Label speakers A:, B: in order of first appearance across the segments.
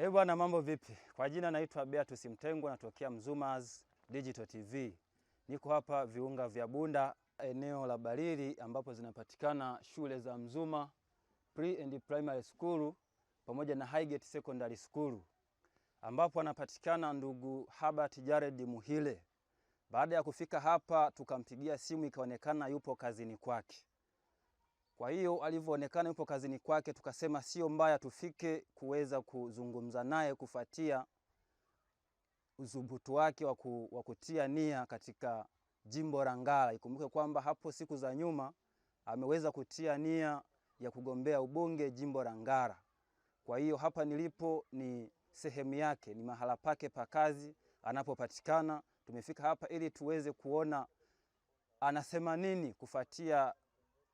A: Bwana, mambo vipi? Kwa jina naitwa Beatus Mtengwa, natokea Mzumaz Digital TV. Niko hapa viunga vya Bunda, eneo la Balili, ambapo zinapatikana shule za Mzuma Pre and Primary School pamoja na Highgate Secondary School, ambapo anapatikana ndugu Herbert Jared Muhile. Baada ya kufika hapa tukampigia simu, ikaonekana yupo kazini kwake. Kwa hiyo alivyoonekana yupo kazini kwake, tukasema sio mbaya tufike kuweza kuzungumza naye kufuatia udhubutu wake wa kutia nia katika jimbo la Ngara. Ikumbuke kwamba hapo siku za nyuma ameweza kutia nia ya kugombea ubunge jimbo la Ngara. Kwa hiyo hapa nilipo ni sehemu yake, ni mahala pake pa kazi anapopatikana. Tumefika hapa ili tuweze kuona anasema nini kufuatia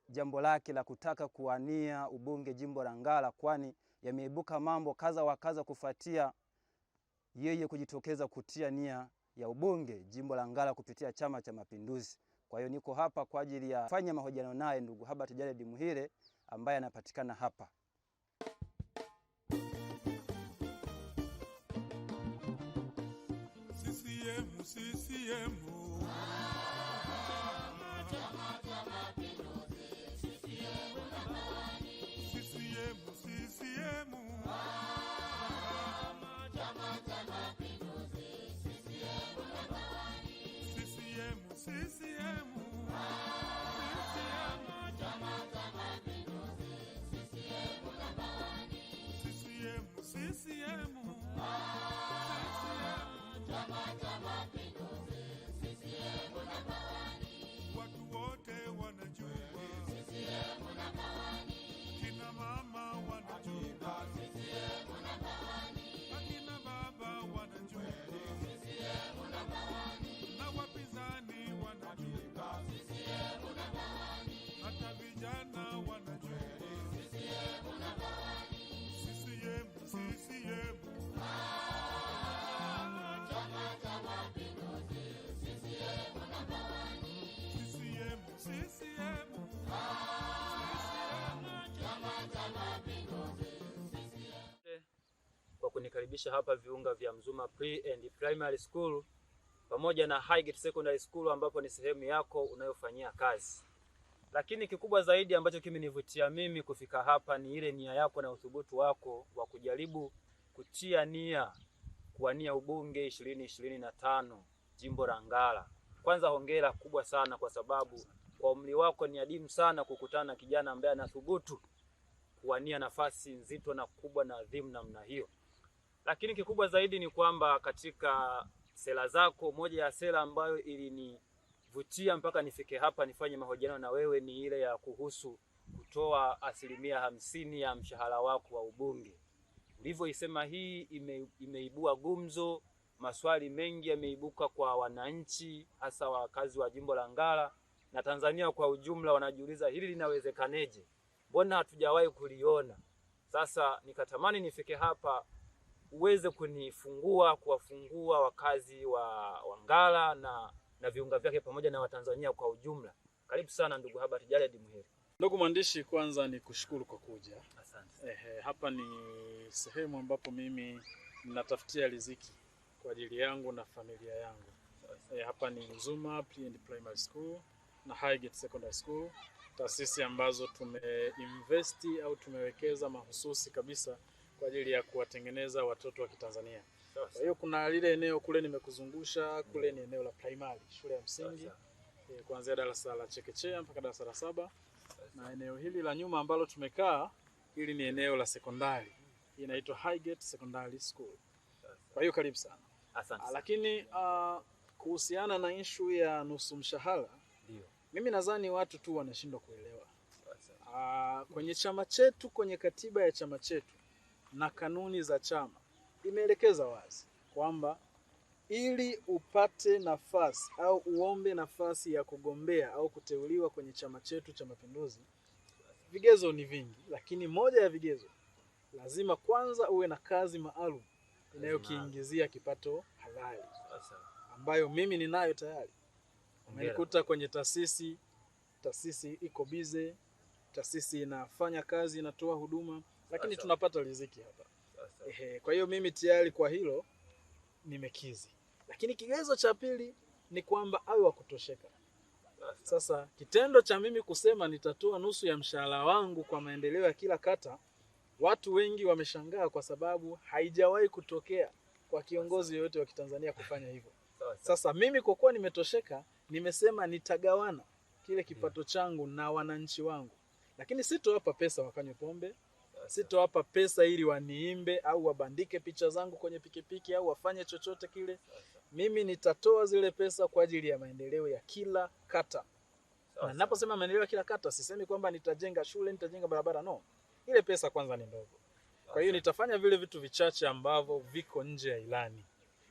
A: jambo lake la kutaka kuwania ubunge jimbo la Ngara, kwani yameibuka mambo kaza wa kaza kufuatia yeye kujitokeza kutia nia ya ubunge jimbo la Ngara kupitia Chama cha Mapinduzi. Kwa hiyo niko hapa kwa ajili ya kufanya mahojiano naye ndugu Herbert Jared Muhile ambaye anapatikana hapa. CCM watu wote wanajua, kina mama wanajua, akina baba wanajua, na wapinzani wanajua, hata vijana wanajua. Kwa kunikaribisha hapa viunga vya Mzuma Pre and Primary School pamoja na Highgate Secondary School, ambapo ni sehemu yako unayofanyia kazi. Lakini kikubwa zaidi ambacho kimenivutia mimi kufika hapa ni ile nia yako na uthubutu wako wa kujaribu kutia nia kuwania ubunge 2025 jimbo la Ngara. Kwanza hongera kubwa sana, kwa sababu kwa umri wako ni adimu sana kukutana na kijana ambaye anathubutu kuwania nafasi nzito na kubwa na adhimu namna hiyo. Lakini kikubwa zaidi ni kwamba katika sera zako, moja ya sera ambayo ilinivutia mpaka nifike hapa nifanye mahojiano na wewe ni ile ya kuhusu kutoa 50% ya mshahara wako wa ubunge. Ulivyoisema hii imeibua gumzo, maswali mengi yameibuka kwa wananchi, hasa wakazi wa jimbo la Ngara na Tanzania kwa ujumla. Wanajiuliza hili linawezekaneje? Mbona hatujawahi kuliona? Sasa nikatamani nifike hapa uweze kuwafungua wakazi wa Ngara na viunga vyake pamoja na Watanzania kwa ujumla. Karibu sana ndugu Herbert Jared Muhile.
B: Ndugu mwandishi, kwanza ni kushukuru kwa kuja.
A: Asante.
B: Hapa ni sehemu ambapo mimi ninatafutia riziki kwa ajili yangu na familia yangu. Hapa ni Mzuma Pre and Primary School na Highgate Secondary School, taasisi ambazo tumeinvesti au tumewekeza mahususi kabisa kwa ajili ya kuwatengeneza watoto wa Kitanzania. Kwa hiyo kuna lile eneo kule nimekuzungusha, kule ni eneo la primary, shule ya msingi, kuanzia darasa la chekechea mpaka darasa la 7. Na eneo hili la nyuma ambalo tumekaa, hili ni eneo la sekondari. Hii inaitwa Highgate Secondary School. Kwa hiyo karibu sana.
A: Asante.
B: Lakini kuhusiana na issue ya nusu mshahara,
A: ndio
B: mimi nadhani watu tu wanashindwa kuelewa. Kwenye chama chetu, kwenye katiba ya chama chetu na kanuni za chama imeelekeza wazi kwamba ili upate nafasi au uombe nafasi ya kugombea au kuteuliwa kwenye chama chetu cha Mapinduzi, vigezo ni vingi, lakini moja ya vigezo, lazima kwanza uwe na kazi maalum inayokiingizia kipato halali, ambayo mimi ninayo tayari. Umenikuta kwenye taasisi iko busy, taasisi inafanya kazi, inatoa huduma, lakini tunapata riziki hapa. Kwa hiyo mimi tayari kwa hilo nimekizi. Lakini kigezo cha pili ni kwamba awe wa kutosheka. Sasa kitendo cha mimi kusema nitatoa nusu ya mshahara wangu kwa maendeleo ya kila kata, watu wengi wameshangaa kwa sababu haijawahi kutokea kwa kiongozi yoyote wa Kitanzania kufanya hivyo. Sasa mimi kwa kuwa nimetosheka, nimesema nitagawana kile kipato changu na wananchi wangu. Lakini sitowapa pesa wakanywe pombe, sitowapa pesa ili waniimbe au wabandike picha zangu kwenye pikipiki au wafanye chochote kile. Mimi nitatoa zile pesa kwa ajili ya maendeleo ya kila kata. Na ninaposema maendeleo ya kila kata, sisemi kwamba nitajenga shule, nitajenga barabara, no. Ile pesa kwanza ni ndogo. Kwa hiyo nitafanya vile vitu vichache ambavyo viko nje ya ilani.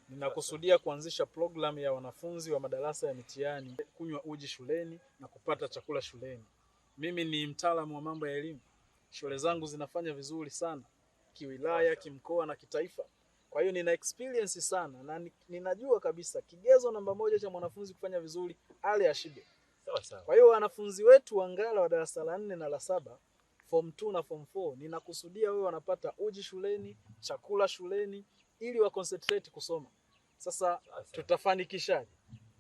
B: Ninakusudia kuanzisha program ya wanafunzi wa madarasa ya mitihani kunywa uji shuleni na kupata chakula shuleni. Mimi ni mtaalamu wa mambo ya elimu. Shule zangu zinafanya vizuri sana kiwilaya, kimkoa na kitaifa. Kwa hiyo nina experience sana na ninajua kabisa kigezo namba moja cha mwanafunzi kufanya vizuri ale ashibe. Kwa hiyo wanafunzi wetu wa Ngara wa darasa la 4 na la 7, form 2 na form 4, ninakusudia wewe wanapata uji shuleni, chakula shuleni ili wa concentrate kusoma. Sasa tutafanikishaje?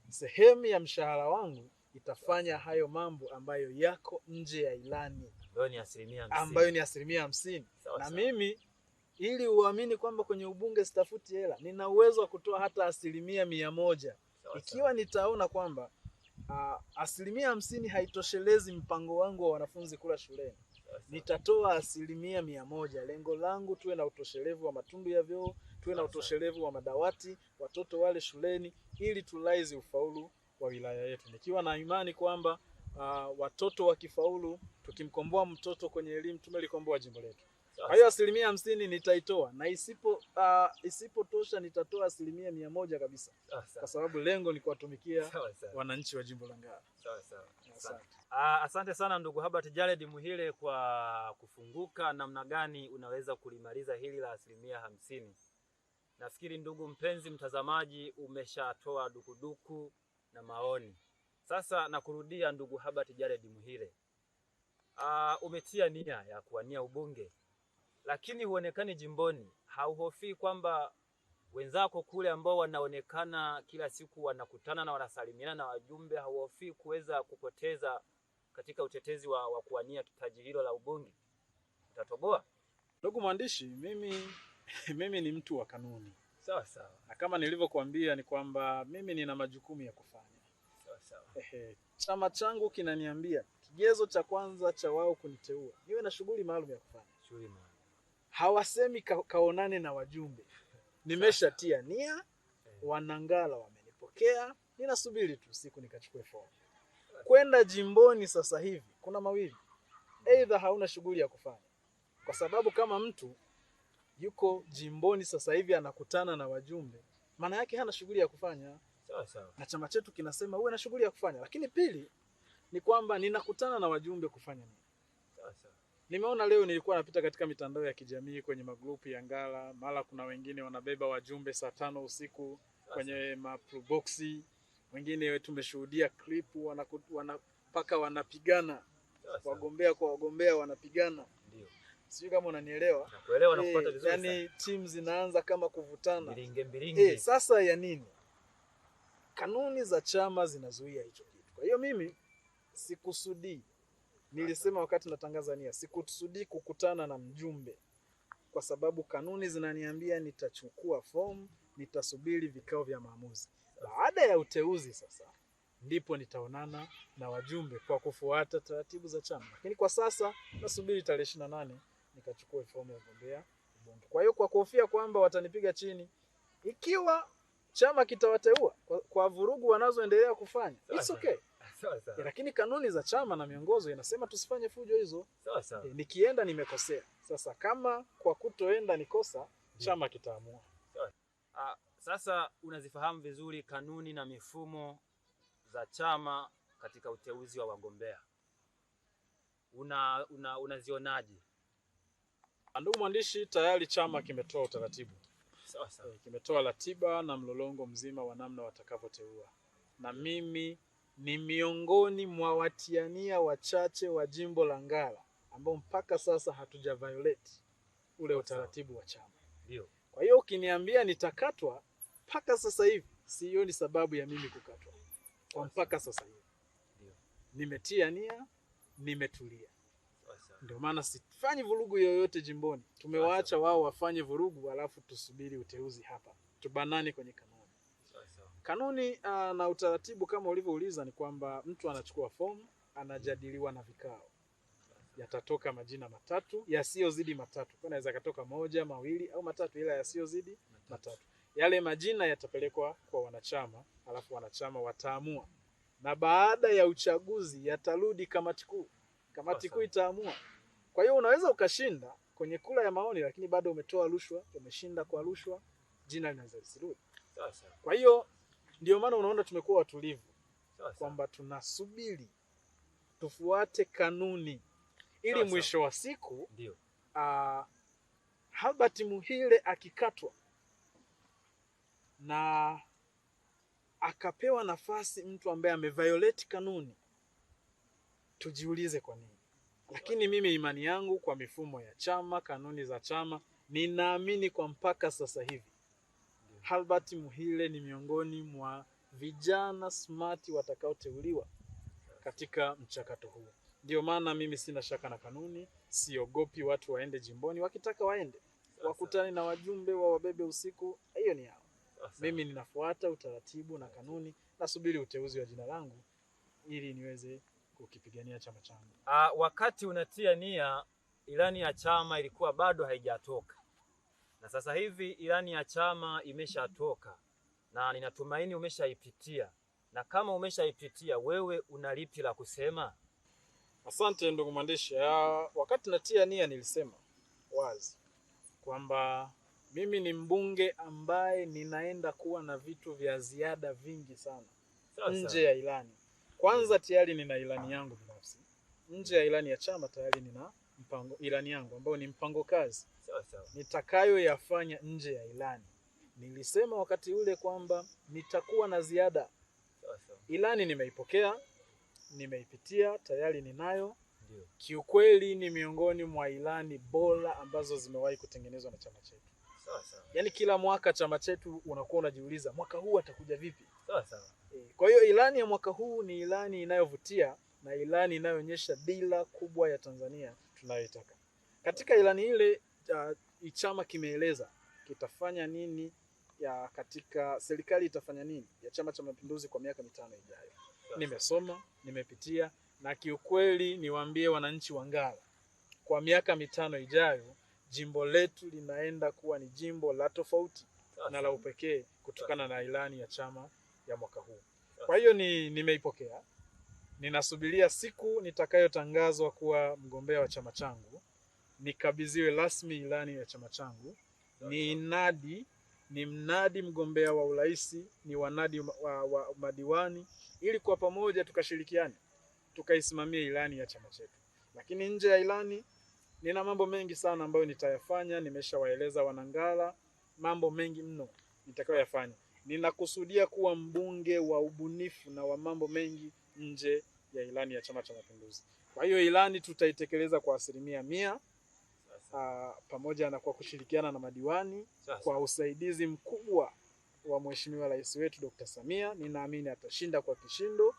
B: Sehemu ya mshahara wangu itafanya hayo mambo ambayo yako nje ya ilani, ambayo ni 50%. Na mimi ili uamini kwamba kwenye ubunge sitafuti hela, nina uwezo wa kutoa hata 100%. Ikiwa nitaona kwamba 50% haitoshelezi mpango wangu wa wanafunzi kula shuleni, nitatoa 100%. Lengo langu tuwe na utoshelevu wa matundu ya vyoo, tuwe na utoshelevu wa madawati, watoto wale shuleni, ili tulaizi ufaulu wa wilaya yetu. Nikiwa na imani kwamba watoto wakifaulu, tukimkomboa mtoto kwenye elimu, tumelikomboa jimbo letu. Kwa hiyo 50% nitaitoa, na isipotosha nitatoa 100% kabisa. Kwa sababu lengo ni kuwatumikia wananchi wa jimbo la Ngara.
A: Asante sana ndugu Herbert Jared Muhile kwa kufunguka namna gani unaweza kulimaliza hili la 50%. Nafikiri ndugu mpenzi mtazamaji umeshatoa dukuduku na maoni. Sasa nakurudia ndugu Herbert Jared Muhile. Umetia nia ya kuwania ubunge, lakini huonekani jimboni. Hauhofii kwamba wenzako kule ambao wanaonekana kila siku wanakutana na wanasalimiana na wajumbe, hauhofii kuweza kupoteza katika utetezi wa kuwania kitaji hilo la ubunge? Utatoboa?
B: Ndugu mwandishi, mimi ni mtu wa kanuni.
A: Sawa.
B: Na kama nilivyokuambia ni kwamba mimi nina majukumu ya kufanya.
A: Sawa.
B: Chama changu kinaniambia kigezo cha kwanza cha wao kuniteua niwe na shughuli maalum ya kufanya. Hawasemi kaonane na wajumbe. Nimeshatia nia, Wanangala wamenipokea, ninasubiri tu siku nikachukue fomu. Kwenda jimboni sasa hivi kuna mawili. Either hauna shughuli ya kufanya. Kwa sababu kama mtu yuko jimboni sasa hivi anakutana na wajumbe, maana yake hana shughuli ya kufanya.
A: Sawa.
B: Na chama chetu kinasema uwe na shughuli ya kufanya. Lakini pili ni kwamba ninakutana na wajumbe kufanya nini?
A: Sawa.
B: Nimeona leo nilikuwa napita katika mitandao ya kijamii kwenye magrupu ya Ngara, mara kuna wengine wanabeba wajumbe saa 5 usiku kwenye maproboxi, wengine tumeshuhudia clip wanapaka wanapigana, wagombea kwa wagombea wanapigana.
A: Ndio.
B: Sijui kama unanielewa.
A: Nakuelewa na kupata vizuri
B: sana. Yani team zinaanza kama kuvutana.
A: Biringe.
B: Sasa ya nini? Kanuni za chama zinazuia hicho kitu. Kwa hiyo mimi sikusudii, nilisema wakati natangaza nia, sikusudii kukutana na mjumbe, kwa sababu kanuni zinaniambia nitachukua fomu, nitasubiri vikao vya maamuzi. Baada ya uteuzi sasa ndipo nitaonana na wajumbe kwa kufuata taratibu za chama. Lakini kwa sasa nasubiri tarehe 28 nikachukue fomu ya kugombea ubunge. Kwa hiyo kwa kuhofia kwamba watanipiga chini ikiwa chama kitawateua kwa vurugu wanazoendelea kufanya, it's okay.
A: Sawa.
B: Lakini kanuni za chama na miongozo inasema tusifanye fujo hizo.
A: Sawa.
B: Nikienda nimekosea. Sasa kama kwa kutoenda nikosa, chama kitaamua.
A: Sasa unazifahamu vizuri kanuni na mifumo za chama katika uteuzi wa wagombea. Unazionaje?
B: Ndugu mwandishi, tayari chama kimetoa utaratibu.
A: Sawa.
B: Kimetoa ratiba na mlolongo mzima wa namna watakavyoteua. Na mimi ni miongoni mwa watiania wachache wa jimbo la Ngara ambao mpaka sasa hatuja violate ule utaratibu wa chama.
A: Ndio.
B: Kwa hiyo ukiniambia nitakatwa, mpaka sasa hivi sioni sababu ya mimi kukatwa. Kwa mpaka sasa hivi nimetia nia, nimetulia. Ndio maana sifanyi vurugu yoyote jimboni. Tumewaacha wao wafanye vurugu, alafu tusubiri uteuzi hapa, tubanane kwenye kanuni. Kanuni na utaratibu kama ulivyouliza ni kwamba mtu anachukua fomu, anajadiliwa na vikao. Yatatoka majina matatu yasiyozidi matatu. Kwa naweza katoka moja, mawili au matatu, ila yasiyozidi matatu. Yale majina yatapelekwa kwa wanachama, alafu wanachama wataamua. Na baada ya uchaguzi yatarudi kamati kuu. Kamati kuu itaamua. Kwa hiyo unaweza ukashinda kwenye kura ya maoni, lakini bado umetoa rushwa, umeshinda kwa rushwa, jina linaweza lisirudi. Kwa hiyo ndio maana unaona tumekuwa watulivu, kwamba tunasubiri tufuate kanuni ili mwisho wa siku Albert Muhile akikatwa na akapewa nafasi mtu ambaye ameviolate kanuni, tujiulize kwa nini. Lakini mimi imani yangu kwa mifumo ya chama, kanuni za chama, ninaamini kwa mpaka sasa hivi Albert Muhile ni miongoni mwa vijana smart watakaoteuliwa katika mchakato huu. Ndio maana mimi sina shaka na kanuni, siogopi watu waende jimboni, wakitaka waende. Wakutane na wajumbe wa wabebe usiku, hiyo ni yao. Mimi ninafuata utaratibu na kanuni, nasubiri uteuzi wa jina langu ili niweze kukipigania chama changu.
A: Wakati unatia nia, ilani ya chama ilikuwa bado haijatoka. Na sasa hivi ilani ya chama imeshatoka na ninatumaini umeshaipitia. Na kama umeshaipitia, wewe una lipi la kusema?
B: Asante ndugu mwandishi. Wakati natia nia nilisema wazi kwamba mimi ni mbunge ambaye ninaenda kuwa na vitu vya ziada vingi sana nje ya ilani. Kwanza tayari nina ilani yangu binafsi. Nje ya ilani ya chama tayari nina ilani yangu ambayo ni mpango kazi nitakayoyafanya nje ya ilani. Nilisema wakati ule kwamba nitakuwa na ziada. Ilani nimeipokea, nimeipitia, tayari ninayo. Kiukweli ni miongoni mwa ilani bora ambazo zimewahi kutengenezwa na chama chetu. Yaani kila mwaka chama chetu unakuwa unajiuliza mwaka huu atakuja vipi? Kwa hiyo ilani ya mwaka huu ni ilani inayovutia na ilani inayoonyesha dira kubwa ya Tanzania tunayoitaka. Katika ilani ile chama kimeeleza kitafanya nini, ya katika serikali itafanya nini ya Chama cha Mapinduzi kwa miaka 5 ijayo. Nimesoma, nimepitia, na kiukweli niwaambie wananchi wa Ngara, kwa miaka 5 ijayo jimbo letu linaenda kuwa ni jimbo la tofauti na la upekee kutokana na ilani ya chama ya mwaka huu. Kwa hiyo nimeipokea. Ninasubiria siku nitakayotangazwa kuwa mgombea wa chama changu, nikabidhiwe rasmi ilani ya chama changu, ni mnadi mgombea wa urais, ni wanadi wa madiwani, ili kwa pamoja tukashirikiane tukaisimamia ilani ya chama chetu. Lakini nje ya ilani nina mambo mengi sana ambayo nitayafanya. Nimeshawaeleza wanangala mambo mengi mno nitakayoyafanya. Ninakusudia kuwa mbunge wa ubunifu na wa mambo mengi nje ya ilani ya Chama cha Mapinduzi. Kwa hiyo ilani tutaitekeleza kwa 100%, pamoja na kwa kushirikiana na madiwani kwa usaidizi mkubwa wa Mheshimiwa Rais wetu Dr. Samia. Ninaamini atashinda kwa kishindo.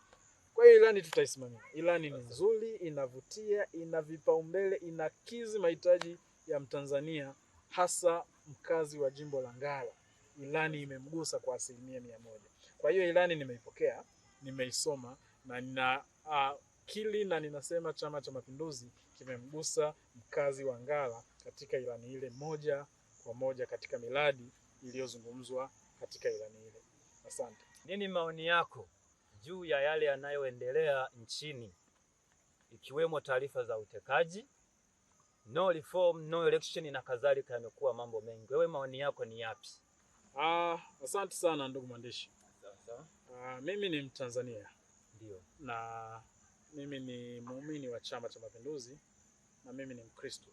B: Kwa hiyo ilani tutaisimamia. Ilani ni nzuri, inavutia, ina vipaumbele, inakidhi mahitaji ya Mtanzania, hasa mkazi wa jimbo la Ngara. Ilani imemgusa kwa 100%. Kwa hiyo ilani nimeipokea, nimeisoma, na na ninasema Chama cha Mapinduzi kimemgusa mkazi wa Ngara katika ilani ile moja kwa moja katika miradi iliyozungumzwa katika ilani ile. Asante.
A: Nini maoni yako juu ya yale yanayoendelea nchini, ikiwemo taarifa za utekaji, no reform, no election na kadhalika? Yamekuwa mambo mengi. Wewe maoni yako ni yapi?
B: Asante sana ndugu mwandishi. Mimi ni Mtanzania.
A: Ndio.
B: Na mimi ni muumini wa Chama cha Mapinduzi, na mimi ni Mkristo.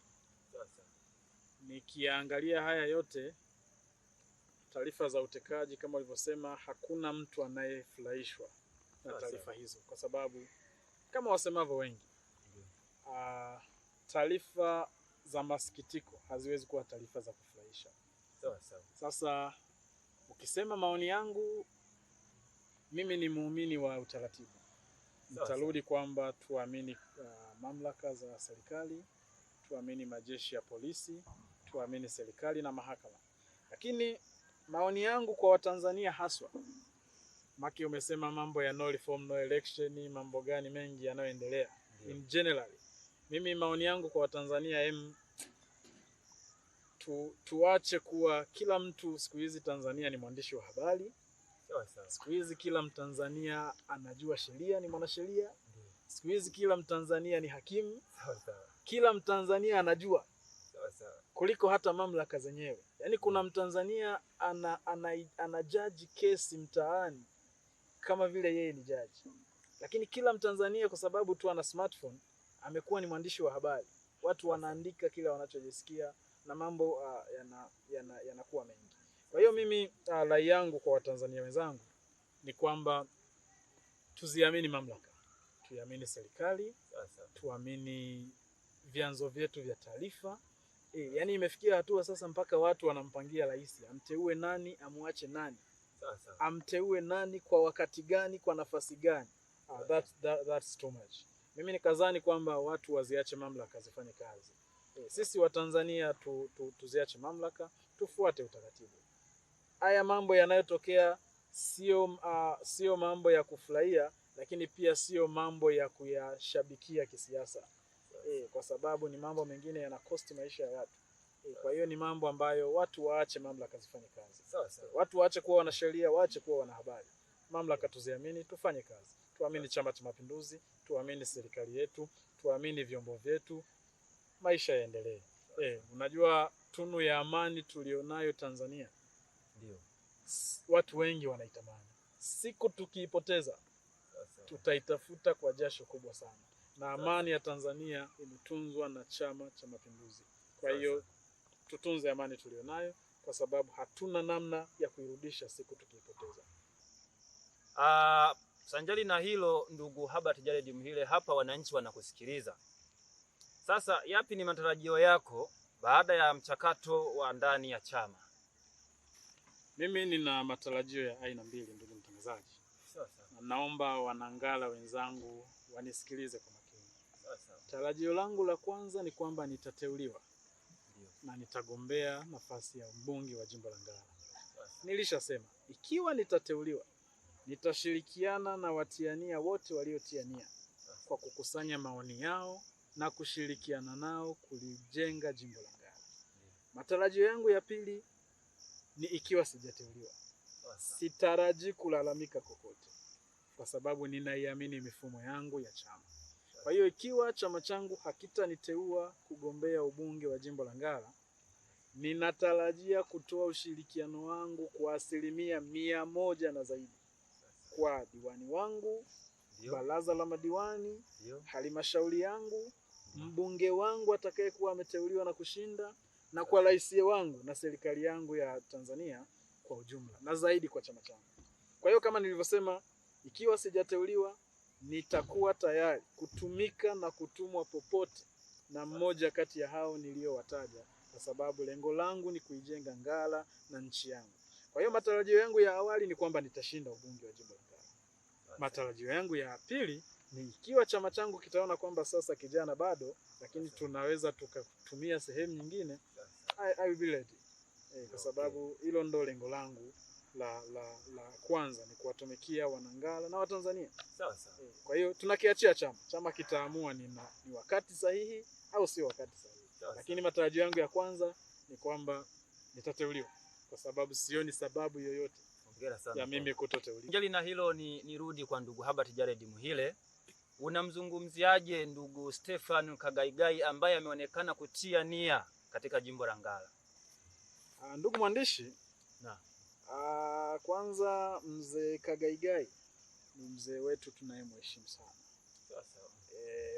B: Nikiangalia haya yote, taarifa za utekaji kama ulivyosema, hakuna mtu anayefurahishwa na taarifa hizo, kwa sababu kama wasemavyo wengi, taarifa za masikitiko haziwezi kuwa taarifa za kufurahisha.
A: Sawa sawa.
B: Sasa ukisema maoni yangu, mimi ni muumini wa utaratibu. Nitarudi kwamba tuamini mamlaka za serikali, tuamini majeshi ya polisi, tuamini serikali na mahakama. Lakini maoni yangu kwa Watanzania haswa, Maki umesema mambo ya no reform no election, mambo gani mengi yanayoendelea in generally. Mimi maoni yangu kwa Watanzania, tuache kuwa kila mtu siku hizi Tanzania ni mwandishi wa habari. Siku hizi kila Mtanzania anajua sheria, ni mwanasheria. Siku hizi kila Mtanzania ni hakimu. Kila Mtanzania anajua kuliko hata mamlaka zenyewe. Yaani kuna Mtanzania anajaji kesi mtaani kama vile yeye ni jaji. Lakini kila Mtanzania kwa sababu tu ana smartphone amekuwa ni mwandishi wa habari. Watu wanaandika kila wanachojisikia na mambo yanakuwa mengi. Kwa hiyo mimi rai yangu kwa Watanzania wenzangu ni kwamba tuziamini mamlaka, tuamini serikali, tuamini vyanzo vyetu vya taarifa. Yaani imefikia hatua sasa mpaka watu wanampangia rais amteue nani, amuache nani. Amteue nani kwa wakati gani, kwa nafasi gani. That's too much. Mimi nikazani kwamba watu waziache mamlaka zifanye kazi. Sisi Watanzania tuziache mamlaka, tufuate utaratibu. Haya mambo yanayotokea sio mambo ya kufurahia, lakini pia sio mambo ya kuyashabikia kisiasa. Kwa sababu ni mambo mengine yanakosti maisha ya watu. Kwa hiyo ni mambo ambayo watu waache mamlaka zifanye kazi. Watu waache kuwa wanasheria, waache kuwa wanahabari. Mamlaka tuziamini, tufanye kazi. Tuamini Chama cha Mapinduzi, tuamini serikali yetu, tuamini vyombo vyetu, maisha yaendelee. Unajua tunu ya amani tulionayo Tanzania, ndio watu wengi wanaitamani. Siku tukiipoteza, tutaitafuta kwa jasho kubwa sana. Na amani ya Tanzania imetunzwa na Chama cha Mapinduzi. Kwa hiyo tutunze amani tulionayo kwa sababu hatuna namna ya kuirudisha siku tukiipoteza.
A: Sanjali na hilo, ndugu Herbert Jared Muhile, hapa wananchi wanakusikiliza. Sasa yapi ni matarajio yako baada ya mchakato wa ndani ya chama?
B: Mimi nina matarajio ya aina mbili, ndugu mtangazaji. Naomba wanangala wenzangu wanisikilize kwa makini. Tarajio langu la kwanza ni kwamba nitateuliwa na nitagombea nafasi ya mbunge wa jimbo la Ngara. Nilishasema ikiwa nitateuliwa, nitashirikiana na watiania wote waliotiania kwa kukusanya maoni yao na kushirikiana nao kulijenga jimbo la Ngara. Matarajio yangu ya pili ni ikiwa sijateuliwa, sitaraji kulalamika kokote kwa sababu ninaiamini mifumo yangu ya chama. Kwa hiyo ikiwa chama changu hakitaniteua kugombea ubunge wa jimbo la Ngara, ninatarajia kutoa ushirikiano wangu kwa 100% na zaidi kwa diwani wangu, baraza la madiwani, halmashauri yangu, mbunge wangu atakayekuwa ameteuliwa na kushinda, na kwa rais wangu na serikali yangu ya Tanzania kwa ujumla, na zaidi kwa chama changu. Kwa hiyo kama nilivyosema, ikiwa sijateuliwa, nitakuwa tayari kutumika na kutumwa popote na mmoja kati ya hao niliowataja, kwa sababu lengo langu ni kuijenga Ngara na nchi yangu. Kwa hiyo matarajio yangu ya awali ni kwamba nitashinda ubunge wa jimbo la Ngara. Matarajio yangu ya pili ni ikiwa chama changu kitaona kwamba sasa kijana bado, lakini tunaweza tukatumia sehemu nyingine, I will be ready. Kwa sababu hilo ndo lengo langu la kwanza, ni kuwatumikia wanangala na Watanzania. Kwa hiyo tunakiachia chama. Chama kitaamua ni wakati sahihi au sio wakati sahihi. Lakini matarajio yangu ya kwanza ni kwamba nitateuliwa, kwa sababu sioni sababu yoyote ya mimi kutoteuliwa.
A: Njali na hilo nirudi kwa ndugu Herbert Jared Muhile. Unamzungumziaje ndugu Stephen Kagaigai ambaye ameonekana kutia nia katika jimbo la Ngara?
B: Ndugu mwandishi, kwanza mzee Kagaigai ni mzee wetu tunayemheshimu sana.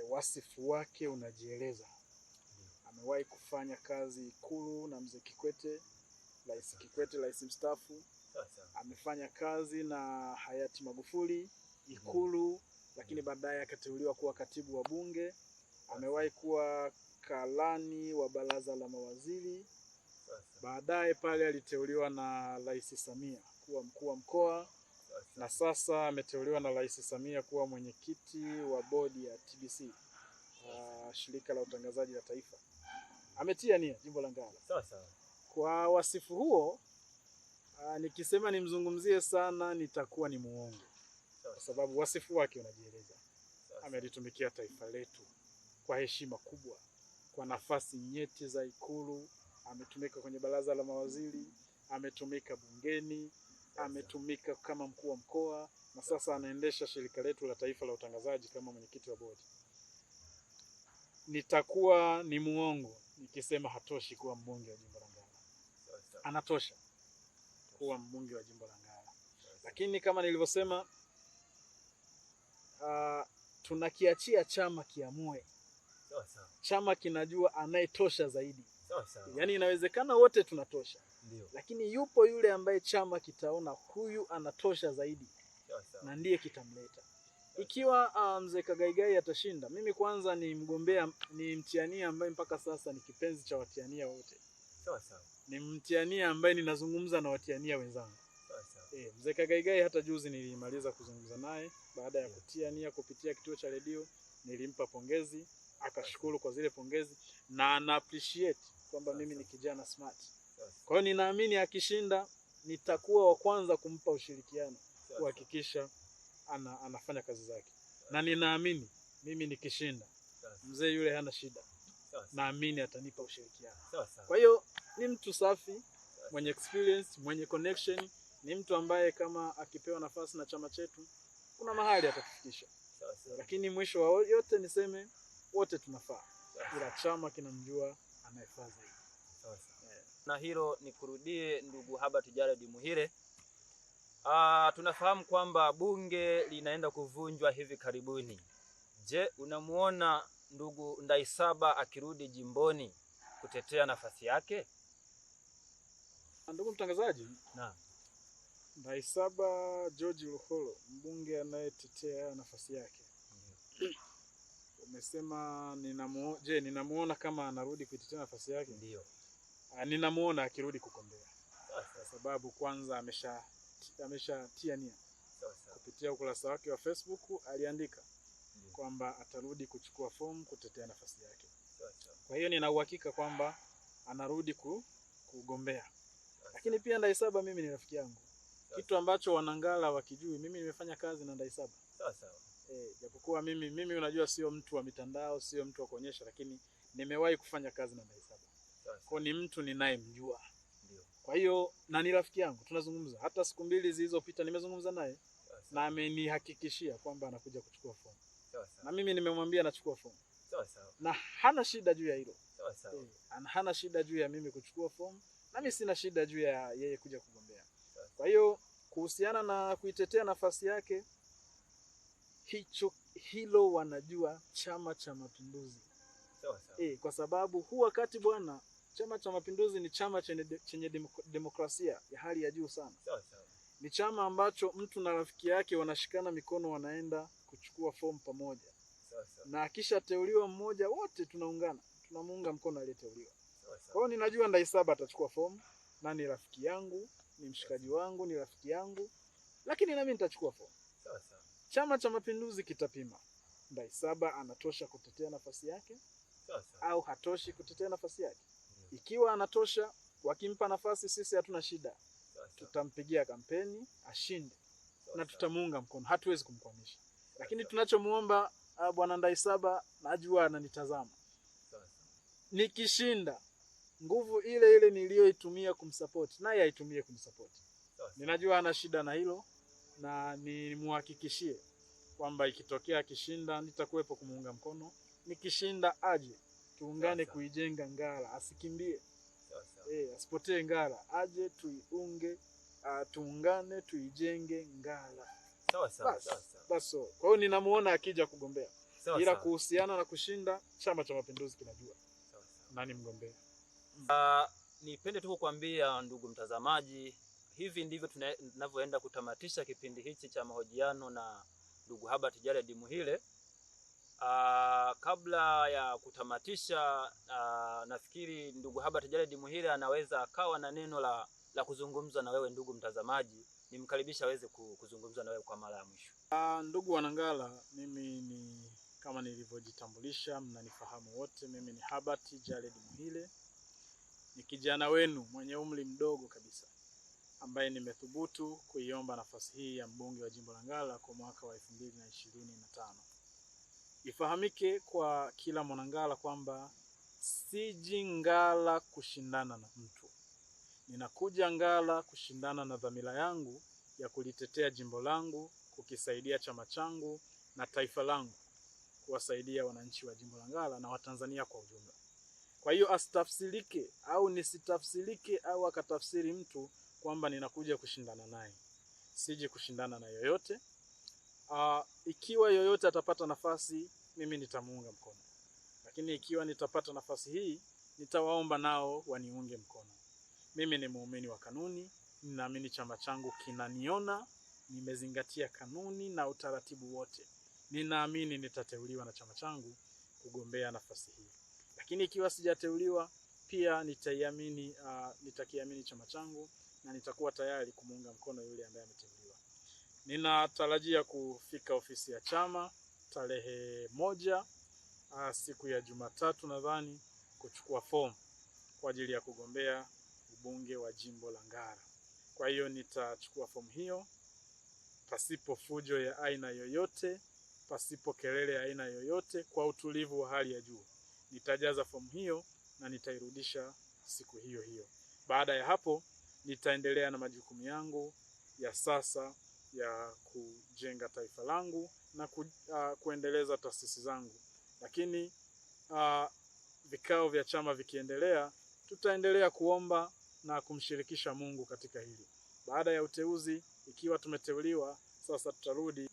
B: Wasifu wake unajieleza. Amewahi kufanya kazi Ikulu na mzee Kikwete, Rais Kikwete, rais mstaafu. Amefanya kazi na hayati Magufuli Ikulu, lakini baadaye akateuliwa kuwa katibu wa bunge. Amewahi kuwa kalani wa baraza la mawaziri. Baadaye pale aliteuliwa na Rais Samia kuwa mkuu wa mkoa, na sasa ameteuliwa na Rais Samia kuwa mwenyekiti wa bodi ya TBC, shirika la utangazaji la taifa. Ametia nia jimbo la Ngara. Kwa wasifu huo, nikisema nimzungumzie sana nitakuwa ni muongo, kwa sababu wasifu wake unajieleza. Amelitumikia taifa letu kwa heshima kubwa, kwa nafasi nyeti za Ikulu, ametumika kwenye baraza la mawaziri, ametumika bungeni, ametumika kama mkuu wa mkoa, na sasa anaendesha shirika letu la taifa la utangazaji kama mwenyekiti wa bodi. Nitakuwa ni muongo nikisema hatoshi kuwa mbunge wa jimbo la Ngara. Anatosha kuwa mbunge wa jimbo la Ngara. Lakini kama nilivyosema, tunakiachia chama kiamue. Chama kinajua anayetosha zaidi. Yaani inawezekana wote tunatosha. Lakini yupo yule ambaye chama kitaona huyu anatosha zaidi, na ndiye kitamleta. Ikiwa mzee Kagaigai atashinda, mimi kwanza ni mgombea, ni mtiania ambaye mpaka sasa ni kipenzi cha watiania wote. Ni mtiania ambaye ninazungumza na watiania wenzangu. Mzee Kagaigai hata juzi nilimaliza kuzungumza naye baada ya kutiania kupitia kituo cha redio, nilimpa pongezi, akashukuru kwa zile pongezi, na ana appreciate kwamba mimi ni kijana smart. Kwa hiyo ninaamini akishinda nitakuwa wa kwanza kumpa ushirikiano kuhakikisha anafanya kazi zake. Na ninaamini mimi nikishinda mzee yule hana shida. Naamini atanipa ushirikiano. Kwa hiyo ni mtu safi, mwenye experience, mwenye connection, ni mtu ambaye kama akipewa nafasi na chama chetu kuna mahali atatufikisha. Lakini mwisho wa yote niseme wote tunafaa. Ila chama kinamjua anayefaa zaidi.
A: Na hilo nikurudie ndugu Herbert Jared Muhire. Tunafahamu kwamba bunge linaenda kuvunjwa hivi karibuni. Je, unamuona ndugu Ndaisaba akirudi jimboni kutetea nafasi yake?
B: Ndugu mtangazaji,
A: naam.
B: Ndaisaba George Luholo, mbunge anayetetea nafasi yake. Umesema ninamuona kama anarudi kuitetea nafasi yake?
A: Ndio.
B: Ninamuona akirudi kugombea. Kwa sababu kwanza ameshatia nia. Kupitia ukurasa wake wa Facebook aliandika kwamba atarudi kuchukua fomu kutetea nafasi yake. Kwa hiyo nina uhakika kwamba anarudi kugombea. Lakini pia Ndaisaba mimi ni rafiki yangu. Kitu ambacho wanangala wakijui, mimi nimefanya kazi na Ndaisaba. Japokuwa mimi unajua sio mtu wa mitandao, sio mtu wa kuonyesha, lakini nimewahi kufanya kazi na Ndaisaba. Kwa ni mtu ninayemjua. Kwa hiyo na ni rafiki yangu, tunazungumza. Hata siku 2 zilizopita nimezungumza naye na amenihakikishia kwamba anakuja kuchukua fomu. Na mimi nimemwambia nachukua fomu. Na hana shida juu ya hilo. Hana shida juu ya mimi kuchukua fomu, na mimi sina shida juu ya yeye kuja kugombea. Kwa hiyo kuhusiana na kuitetea nafasi yake, hilo wanajua Chama cha Mapinduzi. Kwa sababu huu wakati bwana, Chama cha Mapinduzi ni chama chenye demokrasia ya hali ya juu sana. Ni chama ambacho mtu na rafiki yake wanashikana mikono wanaenda kuchukua fomu pamoja. Na akisha teuliwa mmoja wote tunaungana, tunamuunga mkono aliyeteuliwa. Kwa hiyo ninajua Ndaisaba atachukua fomu, na ni rafiki yangu, ni mshikaji wangu, ni rafiki yangu, lakini na mimi nitachukua fomu. Chama cha Mapinduzi kitapima Ndaisaba anatosha kutetea nafasi yake au hatoshi kutetea nafasi yake. Ikiwa anatosha, wakimpa nafasi sisi hatuna shida. Tutampigia kampeni ashinde na tutamuunga mkono, hatuwezi kumkwamisha. Lakini tunachomuomba bwana Ndaisaba, najua ananitazama. Nikishinda, nguvu ile ile niliyoitumia kumsupport naye aitumie kumsupport. Ninajua ana shida na hilo, na nimuhakikishie kwamba ikitokea akishinda nitakuwepo kumuunga mkono. Nikishinda aje tuungane kuijenga Ngara, asikimbie. Asipotee Ngara, aje tuiunge, tuungane tuijenge Ngara. Basi. Kwa hiyo ninamuona akija kugombea. Ila kuhusiana na kushinda, Chama cha Mapinduzi kinajua nani mgombea.
A: Nipende tu kukwambia ndugu mtazamaji, hivi ndivyo tunavyoenda kutamatisha kipindi hichi cha mahojiano na ndugu Herbert Jared Muhire. Kabla ya kutamatisha, nafikiri ndugu Herbert Jared Muhire anaweza akawa na neno la kuzungumza na wewe ndugu mtazamaji. Nimkaribisha aweze kuzungumza na wewe kwa mara ya mwisho.
B: Ndugu Wanangala, mimi ni kama nilivyojitambulisha, mnanifahamu wote. Mimi ni Herbert Jared Muhire, ni kijana wenu mwenye umri mdogo kabisa ambaye nimethubutu kuiomba nafasi hii ya mbunge wa jimbo la Ngara kwa mwaka wa 2025. Ifahamike kwa kila Mwanangala kwamba siji Ngara kushindana na mtu. Ninakuja Ngara kushindana na dhamira yangu ya kulitetea jimbo langu, kukisaidia chama changu na taifa langu, kuwasaidia wananchi wa jimbo la Ngara na Watanzania kwa ujumla. Kwa hiyo asitafsirike au nisitafsirike au akatafsiri mtu kwamba ninakuja kushindana naye. Siji kushindana na yoyote. Ikiwa yoyote atapata nafasi, mimi nitamuunga mkono. Lakini ikiwa nitapata nafasi hii, nitawaomba nao waniunge mkono. Mimi ni muumini wa kanuni, ninaamini chama changu kinaniona, nimezingatia kanuni na utaratibu wote. Ninaamini nitateuliwa na chama changu kugombea nafasi hii. Lakini ikiwa sijateuliwa, pia nitakiamini chama changu na nitakuwa tayari kumuunga mkono yule ambaye ameteuliwa. Ninatarajia kufika ofisi ya chama tarehe 1 siku ya Jumatatu nadhani, kuchukua fomu kwa ajili ya kugombea ubunge wa jimbo la Ngara. Kwa hiyo nitachukua fomu hiyo pasipo fujo ya aina yoyote, pasipo kelele ya aina yoyote, kwa utulivu wa hali ya juu. Nitajaza fomu hiyo na nitairudisha siku hiyo hiyo. Baada ya hapo nitaendelea na majukumu yangu ya sasa ya kujenga taifa langu na kuendeleza taasisi zangu. Lakini vikao vya chama vikiendelea, tutaendelea kuomba na kumshirikisha Mungu katika hili. Baada ya uteuzi, ikiwa tumeteuliwa, sasa tutarudi.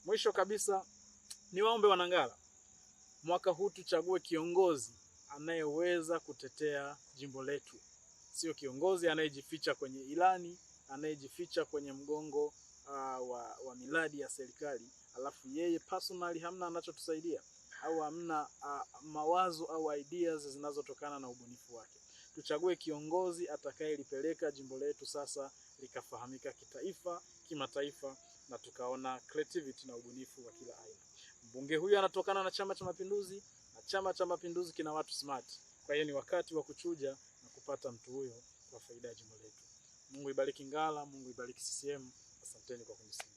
B: Mwisho kabisa, niwaombe Wanangara, mwaka huu tuchague kiongozi anayeweza kutetea jimbo letu. Sio kiongozi anayejificha kwenye ilani, anayejificha kwenye mgongo wa miradi ya serikali, alafu yeye personally hamna anachotusaidia au hamna mawazo au ideas zinazotokana na ubunifu wake. Tuchague kiongozi atakayelipeleka jimbo letu sasa likafahamika kitaifa, kimataifa, na tukaona creativity na ubunifu wa kila aina. Mbunge huyu anatokana na Chama cha Mapinduzi, na Chama cha Mapinduzi kina watu smart. Kwa hiyo ni wakati wa kuchuja na kupata mtu huyo kwa faida ya jimbo letu. Mungu ibariki Ngara, Mungu ibariki CCM. Asanteni kwa kunisikiliza.